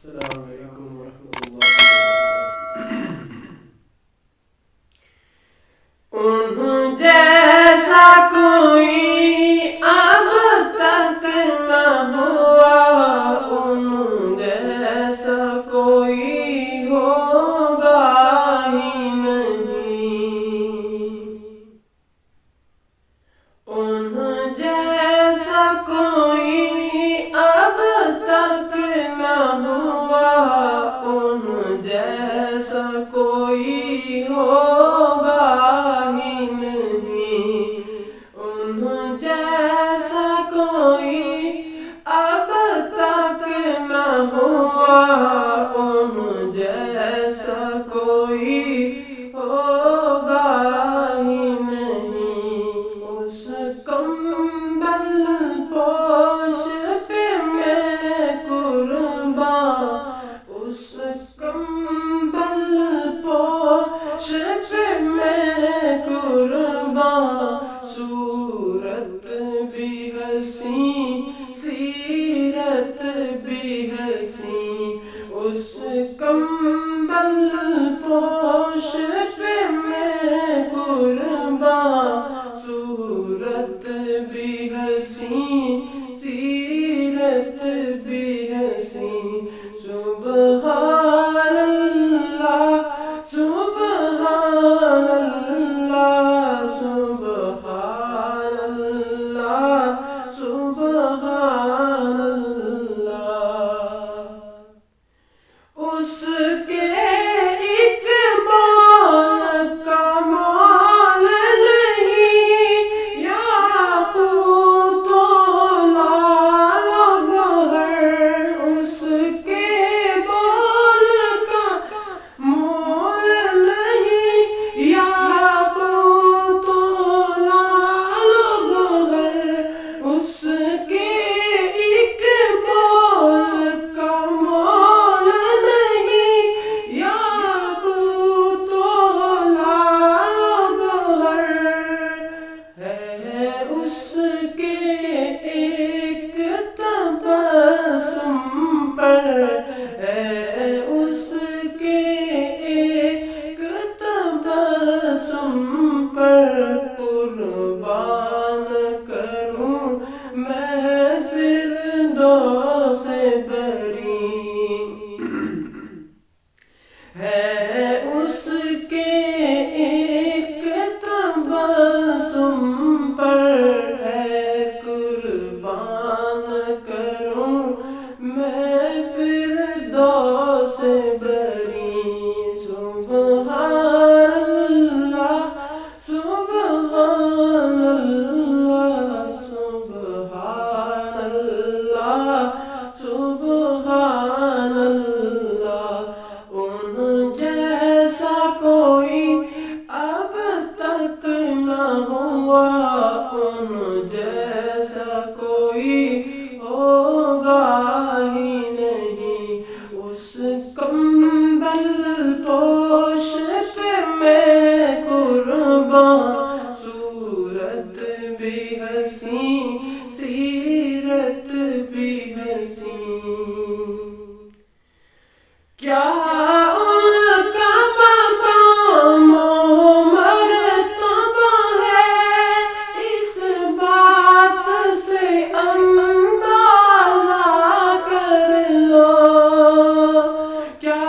السلام علیکم ورحمۃ اللہ وبرکاتہ۔ ان جیسا کوئی اب تک نہ ہوا، ان جیسا کوئی ہوگا ہی نہیں، ان جیسا کوئی اب تک نہ ہوا، ان جیسا کوئی ہوگا ہی نہیں، ان جیسا کوئی اب تک نہ ہوا، ان جیسا کوئی ہوگا ہی نہیں۔ اس کمبل پوش پہ میں قرباں، اس کمبل پوش پہ میں قرباں، صورت بھی حسین سیرت بھی حسین، اس کمبل پوش پہ میں قرباں، صورت بھی حسین سیرت بھی حسین۔ سبحان اللہ سبحان اللہ سبحان اللہ سبحان اللہ، اس کے ایک بال کا مال نہیں، یاقوت و لعل و گوہر، اس کے بال کا مول نہیں، یاقوت و لعل و گوہر، اس کے ایک بال کا مول نہیں، یاقوت و لعل و گوہر، ہے اس کے ایک تبسم پر، ہے اس کے ایک تبسم پر، قربان کروں میں فردوس بری، ہے اس کے ایک تبسم پر، ہے قربان کروں میں فردوس بری۔ سبحان اللہ سبحان اللہ سبحان اللہ سبحان اللہ، ان جیسا کوئی اب تک نہ ہوا، ان جیسا کوئی ہوگا ہی نہیں، اس کمبل پوش پہ میں قرباں، صورت بھی حسین سیرت بھی حسین، کیا ان کا مقام و مرتبہ ہے، اس بات سے اندازہ کر لو، کیا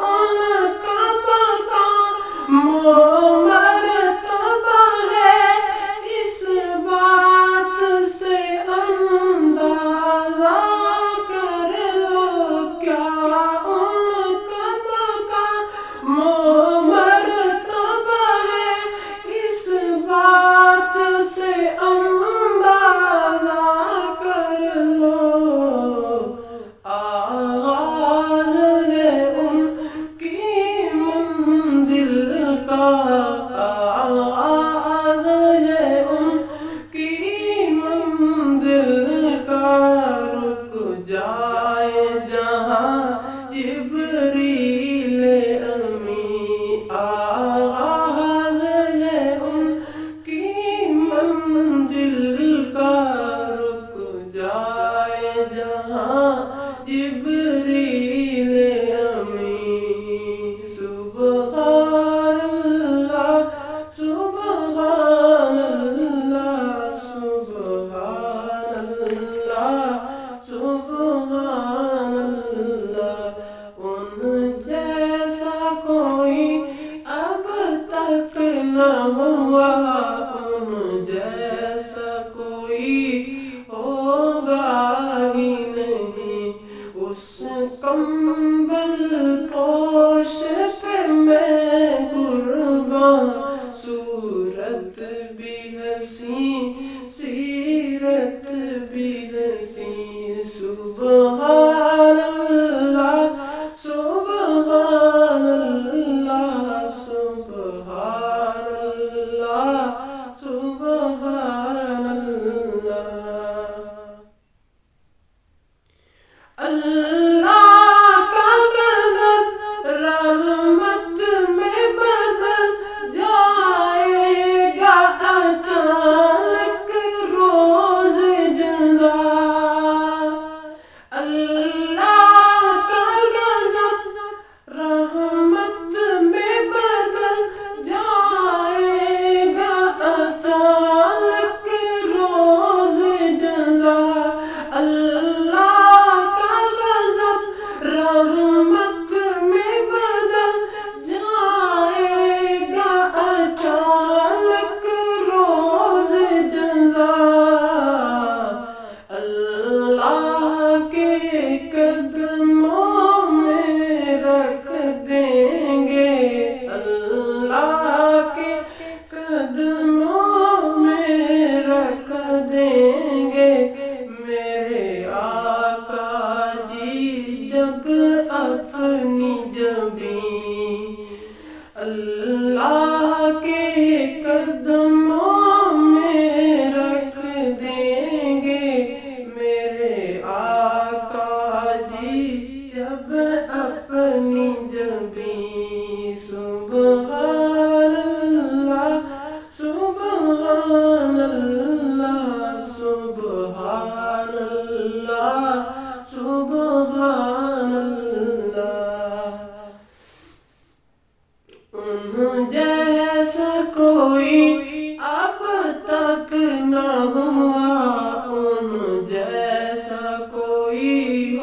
ان کا مقام و مرتبہ ہے، اس بات سے اندازہ کر لو، کیا ان کا مقام و مرتبہ ہے، اس بات سے اندازہ کر لو، آغاز ہے ان کی منزل کا، آغاز ہے ان کی منزل کا، رک جائے جہاں جبریل امی، آغاز ہے ان کی منزل کا، رک جائے جہاں جبریل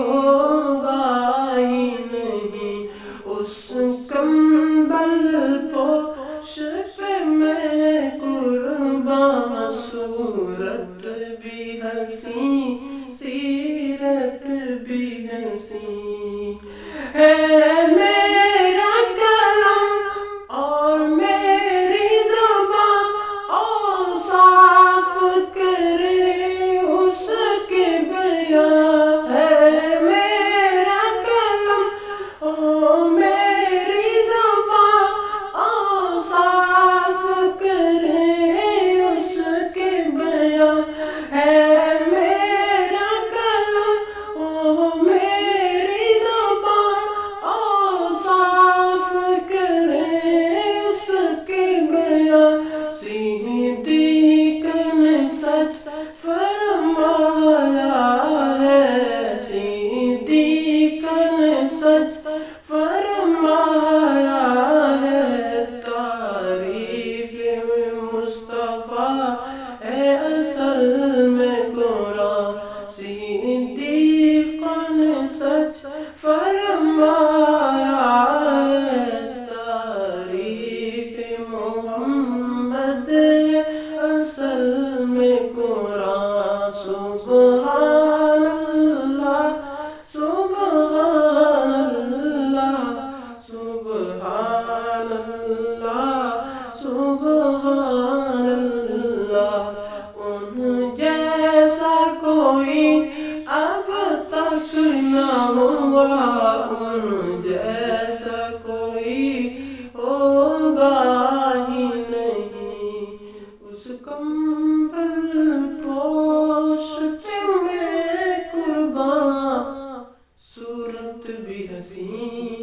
ہوگا ہی نہیں، اس کمبل پوش پہ میں قربان، صورت بھی حسین سیرت بھی حسین ہے، میرا کلام اور میری زبان اوصاف کرے اس کے بیان ہے، میرا کلام اور میری زبان اوصاف کرے اس کے بیان ہے، فرمایا ہے صدیق نے سچ فرمایا ہے، تعریف مصطفیٰ ہے اصل میں قرآن، صدیق نے سچ فرمایا ہے، تعریف محمد اصل میں قرآن، سبحان اللہ سبحان اللہ سبحان اللہ سبحان اللہ، ان جیسا کوئی اب تک نہ ہوا، ان جیسا کوئی ہوگا ہی نہیں، اس کمبل پوش پہ میں قربان، صورت بھی حسین